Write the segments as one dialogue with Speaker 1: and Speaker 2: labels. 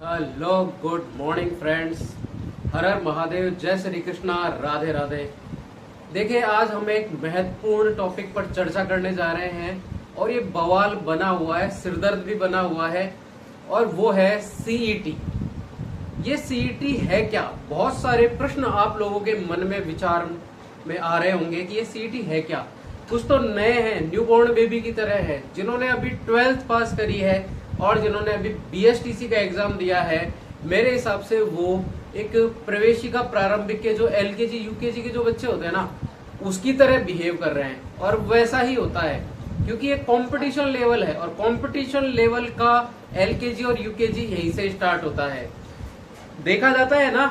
Speaker 1: Hello, good morning friends. हर हर महादेव, जय श्री कृष्णा, राधे राधे। देखिए, आज हम एक महत्वपूर्ण टॉपिक पर चर्चा करने जा रहे हैं और ये बवाल बना हुआ है, सिरदर्द भी बना हुआ है, और वो है सीईटी। ये सीईटी है क्या? बहुत सारे प्रश्न आप लोगों के मन में विचार में आ रहे होंगे कि ये सीईटी है क्या। कुछ तो नए हैं, न्यूबॉर्न बेबी की तरह है, जिन्होंने अभी 12th पास करी है और जिन्होंने अभी बीएसटीसी का एग्जाम दिया है। मेरे हिसाब से वो एक प्रवेशिका प्रारंभिक के जो एलकेजी यूकेजी के जो बच्चे होते हैं ना, उसकी तरह बिहेव कर रहे हैं। और वैसा ही होता है क्योंकि ये कंपटीशन लेवल है, और कंपटीशन लेवल का एलकेजी और यूकेजी यहीं से स्टार्ट होता है। देखा जाता है ना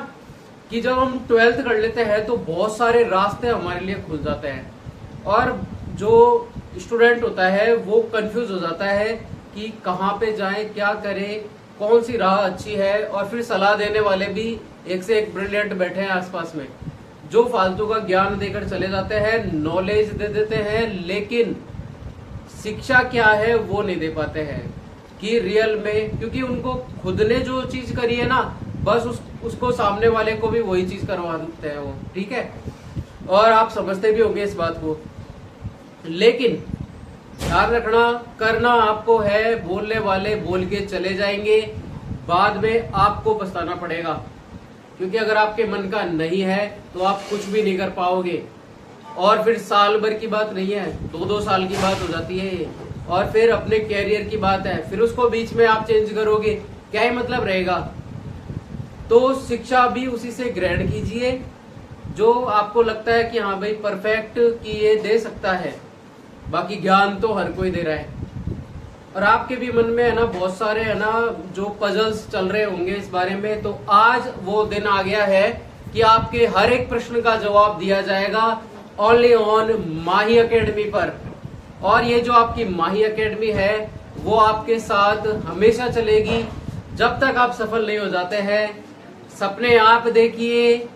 Speaker 1: कि जब हम 12th कर लेते हैं तो बहुत सारे रास्ते हमारे लिए खुल जाते हैं, और जो स्टूडेंट होता है वो कंफ्यूज हो जाता है कि कहाँ पे जाएं, क्या करें, कौन सी राह अच्छी है। और फिर सलाह देने वाले भी एक से एक ब्रिलियंट बैठे हैं आसपास में, जो फालतू का ज्ञान देकर चले जाते हैं, नॉलेज दे देते हैं, लेकिन शिक्षा क्या है वो नहीं दे पाते हैं कि रियल में, क्योंकि उनको खुद ने जो चीज करी है ना, बस उसको सामने वाले को भी वही चीज करवाते हैं वो, ठीक है। और आप समझते भी होंगे इस बात को, लेकिन ध्यान रखना, करना आपको है। बोलने वाले बोल के चले जाएंगे, बाद में आपको पछताना पड़ेगा, क्योंकि अगर आपके मन का नहीं है तो आप कुछ भी नहीं कर पाओगे। और फिर साल भर की बात नहीं है, 2-2 साल की बात हो जाती है ये, और फिर अपने कैरियर की बात है, फिर उसको बीच में आप चेंज करोगे, क्या ही मतलब रहेगा। तो शिक्षा भी उसी से ग्रहण कीजिए जो आपको लगता है कि हाँ भाई परफेक्ट कि ये दे सकता है। बाकी ज्ञान तो हर कोई दे रहा है, और आपके भी मन में है ना बहुत सारे है ना जो पजल्स चल रहे होंगे इस बारे में। तो आज वो दिन आ गया है कि आपके हर एक प्रश्न का जवाब दिया जाएगा ओनली ऑन माही एकेडमी पर। और ये जो आपकी माही एकेडमी है वो आपके साथ हमेशा चलेगी जब तक आप सफल नहीं हो जाते हैं। सपने आप देखिए,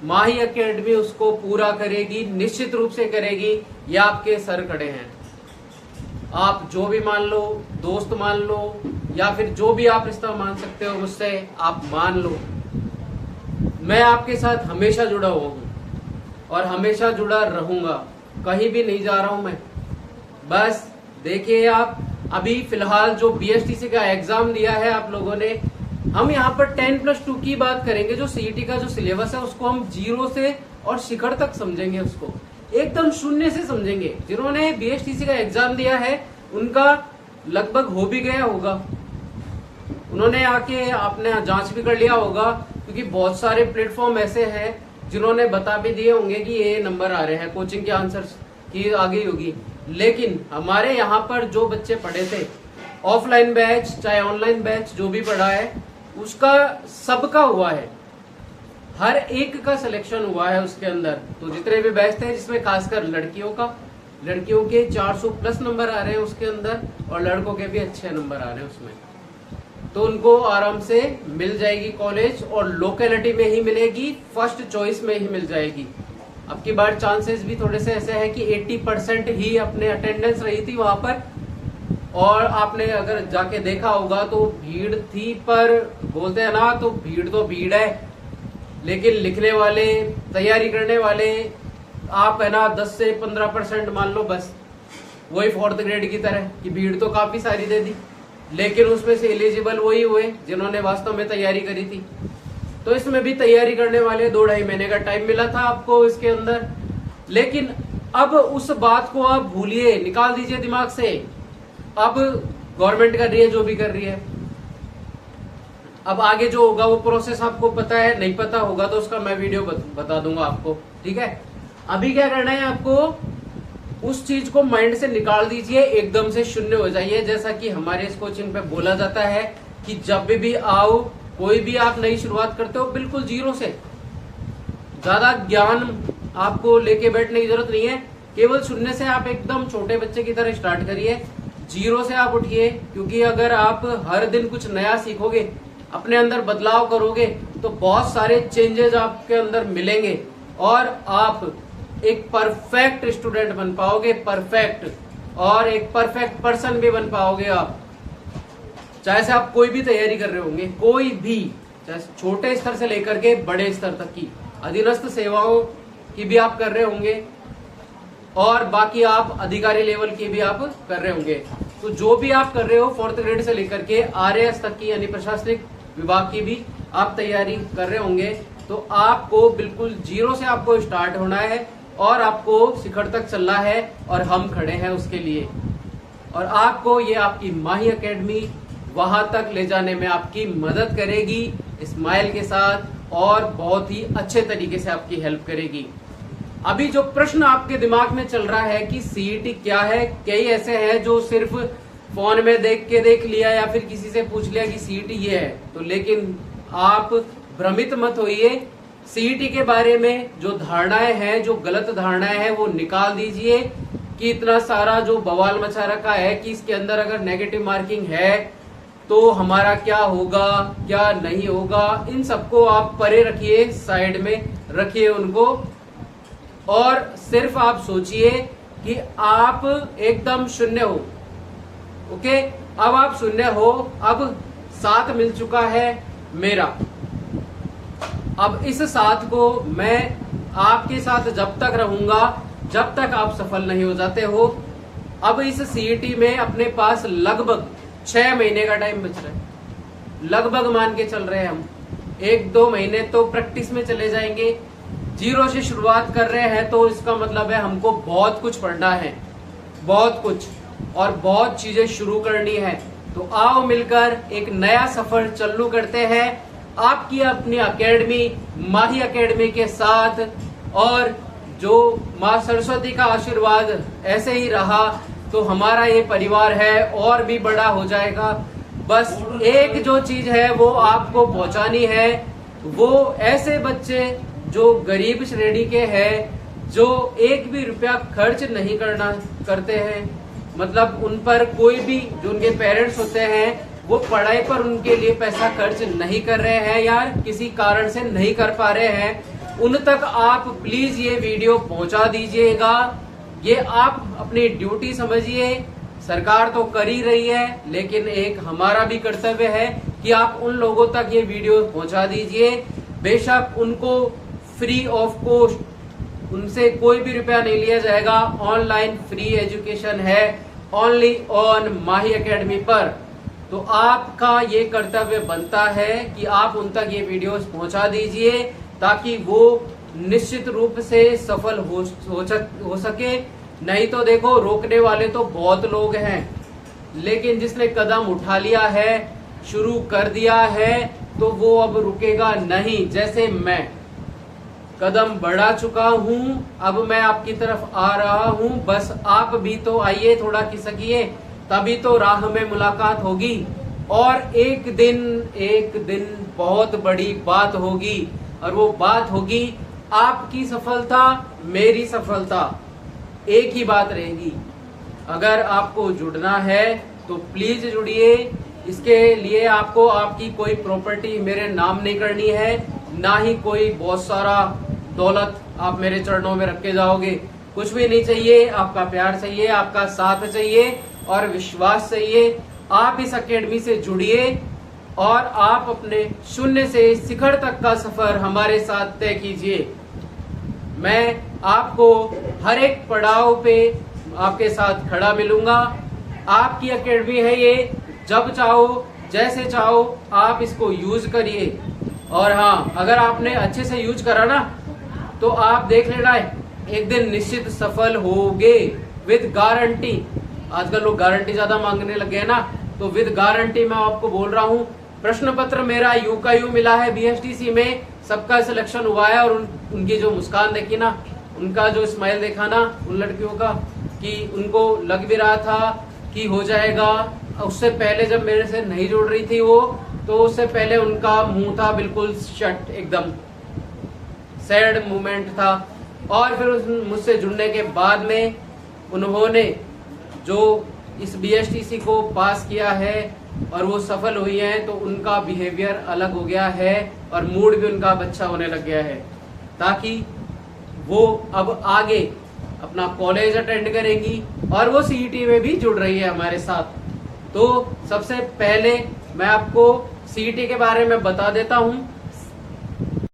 Speaker 1: माही एकेडमी उसको पूरा करेगी, निश्चित रूप से करेगी। ये आपके सर खड़े हैं, आप जो भी मान लो, दोस्त मान लो, या फिर जो भी आप रिश्ता मान सकते हो मुझसे, आप मान लो। मैं आपके साथ हमेशा जुड़ा हुआ हूं और हमेशा जुड़ा रहूंगा, कहीं भी नहीं जा रहा हूं मैं। बस देखिए, आप अभी फिलहाल जो बीएसटीसी का एग्जाम दिया है आप लोगों ने, हम यहाँ पर 10+2 की बात करेंगे। जो सीईटी का जो सिलेबस है उसको हम 0 से और शिखर तक समझेंगे, उसको एकदम शून्य से समझेंगे। जिन्होंने बीएसटीसी का एग्जाम दिया है उनका लगभग हो भी गया होगा, उन्होंने आके आपने जांच भी कर लिया होगा, क्योंकि बहुत सारे प्लेटफॉर्म ऐसे हैं जिन्होंने बता भी दिए होंगे कि ये नंबर आ रहे हैं, कोचिंग के आंसर्स की आ गई होगी। लेकिन हमारे यहाँ पर जो बच्चे पढ़े थे, ऑफलाइन बैच चाहे ऑनलाइन बैच जो भी पढ़ा है, उसका सबका हुआ है, हर एक का सिलेक्शन हुआ है उसके अंदर। तो जितने भी बैच थे, जिसमें खासकर लड़कियों के 400+ नंबर आ रहे हैं उसके अंदर, और लड़कों के भी अच्छे नंबर आ रहे हैं उसमें। तो उनको आराम से मिल जाएगी कॉलेज, और लोकेलिटी में ही मिलेगी, फर्स्ट चॉइस में ही मिल जाएगी। अब की बार चांसेस भी थोड़े से ऐसे है कि 80% ही अपने अटेंडेंस रही थी वहां पर, और आपने अगर जाके देखा होगा तो भीड़ थी, पर बोलते हैं ना, तो भीड़ है, लेकिन लिखने वाले, तैयारी करने वाले आप है ना 10 से 15% मान लो, बस वही 4th ग्रेड की तरह कि भीड़ तो काफी सारी दे दी, लेकिन उसमें से एलिजिबल वही हुए जिन्होंने वास्तव में तैयारी करी थी। तो इसमें भी तैयारी करने वाले 2-2.5 महीने का टाइम मिला था आपको इसके अंदर। लेकिन अब उस बात को आप भूलिए, निकाल दीजिए दिमाग से। अब गवर्नमेंट कर रही है जो भी कर रही है, अब आगे जो होगा वो प्रोसेस आपको पता है, नहीं पता होगा तो उसका मैं वीडियो बता दूंगा आपको, ठीक है। अभी क्या करना है आपको, उस चीज को माइंड से निकाल दीजिए, एकदम से शून्य हो जाइए। जैसा कि हमारे इस कोचिंग पे बोला जाता है कि जब भी आओ, कोई भी आप नई शुरुआत करते हो, बिल्कुल 0 से। ज्यादा ज्ञान आपको लेके बैठने की जरूरत नहीं है, केवल शून्य से आप एकदम छोटे बच्चे की तरह स्टार्ट करिए, 0 से आप उठिए। क्योंकि अगर आप हर दिन कुछ नया सीखोगे, अपने अंदर बदलाव करोगे, तो बहुत सारे चेंजेस आपके अंदर मिलेंगे, और आप एक परफेक्ट स्टूडेंट बन पाओगे, परफेक्ट, और एक परफेक्ट पर्सन भी बन पाओगे आप। चाहे से आप कोई भी तैयारी कर रहे होंगे, कोई भी, चाहे छोटे स्तर से लेकर के बड़े स्तर तक की अधीनस्थ सेवाओं की भी आप कर रहे होंगे और बाकी आप अधिकारी लेवल की भी आप कर रहे होंगे। तो जो भी आप कर रहे हो 4th ग्रेड से लेकर के RAS तक की यानी प्रशासनिक विभाग की भी आप तैयारी कर रहे होंगे, तो आपको बिल्कुल जीरो से आपको स्टार्ट होना है और आपको शिखर तक चलना है और हम खड़े हैं उसके लिए। और आपको ये आपकी माही एकेडमी वहां तक ले जाने में आपकी मदद करेगी स्माइल के साथ और बहुत ही अच्छे तरीके से आपकी हेल्प करेगी। अभी जो प्रश्न आपके दिमाग में चल रहा है कि सीईटी क्या है, कई ऐसे हैं जो सिर्फ फोन में देख लिया या फिर किसी से पूछ लिया कि सीईटी ये है, तो लेकिन आप भ्रमित मत होइए। सीईटी के बारे में जो धारणाएं हैं, जो गलत धारणाएं हैं, वो निकाल दीजिए कि इतना सारा जो बवाल मचा रखा है कि इसके अंदर अगर नेगेटिव मार्किंग है तो हमारा क्या होगा, क्या नहीं होगा, इन सबको आप परे रखिए, साइड में रखिए उनको, और सिर्फ आप सोचिए कि आप एकदम शून्य हो। ओके, अब आप शून्य हो, अब साथ मिल चुका है मेरा। अब इस साथ को मैं आपके साथ जब तक रहूंगा जब तक आप सफल नहीं हो जाते हो। अब इस सीईटी में अपने पास लगभग 6 महीने का टाइम बच रहा है, लगभग मान के चल रहे हैं हम। 1-2 महीने तो प्रैक्टिस में चले जाएंगे। जीरो से शुरुआत कर रहे हैं तो इसका मतलब है हमको बहुत कुछ पढ़ना है, बहुत कुछ, और बहुत चीजें शुरू करनी है। तो आओ मिलकर एक नया सफर चालू करते हैं आपकी अपनी एकेडमी माही एकेडमी के साथ। और जो माँ सरस्वती का आशीर्वाद ऐसे ही रहा तो हमारा ये परिवार है और भी बड़ा हो जाएगा। बस एक जो चीज है वो आपको पहुंचानी है, वो ऐसे बच्चे जो गरीब श्रेणी के हैं, जो एक भी रुपया खर्च नहीं करते हैं, मतलब उन पर कोई भी, जो उनके पेरेंट्स होते हैं वो पढ़ाई पर उनके लिए पैसा खर्च नहीं कर रहे हैं या किसी कारण से नहीं कर पा रहे हैं, उन तक आप प्लीज ये वीडियो पहुंचा दीजिएगा। ये आप अपनी ड्यूटी समझिए। सरकार तो कर ही रही है, लेकिन एक हमारा भी कर्तव्य है कि आप उन लोगों तक ये वीडियो पहुंचा दीजिए। बेशक उनको फ्री ऑफ कॉस्ट, उनसे कोई भी रुपया नहीं लिया जाएगा। ऑनलाइन फ्री एजुकेशन है ओनली ऑन माही एकेडमी पर। तो आपका ये कर्तव्य बनता है कि आप उन तक ये वीडियोस पहुंचा दीजिए ताकि वो निश्चित रूप से सफल हो सके। नहीं तो देखो, रोकने वाले तो बहुत लोग हैं, लेकिन जिसने कदम उठा लिया है, शुरू कर दिया है, तो वो अब रुकेगा नहीं। जैसे मैं कदम बढ़ा चुका हूं, अब मैं आपकी तरफ आ रहा हूं, बस आप भी तो आइए, थोड़ा खिसकिए, तभी तो राह में मुलाकात होगी। और एक दिन बहुत बड़ी बात होगी, और वो बात होगी आपकी सफलता, मेरी सफलता। एक ही बात रहेगी। अगर आपको जुड़ना है तो प्लीज जुड़िए। इसके लिए आपको आपकी कोई प्रॉपर्टी मेरे नाम नहीं करनी है, ना ही कोई बहुत सारा दौलत आप मेरे चरणों में रख के जाओगे। कुछ भी नहीं चाहिए, आपका प्यार चाहिए, आपका साथ चाहिए और विश्वास चाहिए। आप इस एकेडमी से जुड़िए और आप अपने शून्य से शिखर तक का सफर हमारे साथ तय कीजिए। मैं आपको हर एक पड़ाव पे आपके साथ खड़ा मिलूंगा। आपकी एकेडमी है ये, जब चाहो जैसे चाहो आप इसको यूज करिए। और हाँ, अगर आपने अच्छे से यूज करा ना तो आप देख लेना एक दिन निश्चित सफल होगे विद गारंटी। आजकल लोग गारंटी ज्यादा मांगने लगे हैं ना, तो विद गारंटी मैं आपको बोल रहा हूँ। प्रश्न पत्र मेरा यू का यू मिला है BSTC में, सबका सिलेक्शन हुआ है। और उनकी जो मुस्कान देखी ना, उनका जो स्माइल देखा ना उन लड़कियों का, कि उनको लग भी रहा था कि हो जाएगा। उससे पहले जब मेरे से नहीं जुड़ रही थी वो, तो उससे पहले उनका मुंह था बिल्कुल शट, एकदम सैड मोमेंट था। और फिर मुझसे जुड़ने के बाद में उन्होंने जो इस BSTC को पास किया है और वो सफल हुई हैं, तो उनका बिहेवियर अलग हो गया है और मूड भी उनका अच्छा होने लग गया है, ताकि वो अब आगे अपना कॉलेज अटेंड करेंगी और वो CET में भी जुड़ रही है हमारे साथ। तो सबसे पहले मैं आपको सीईटी के बारे में बता देता हूं।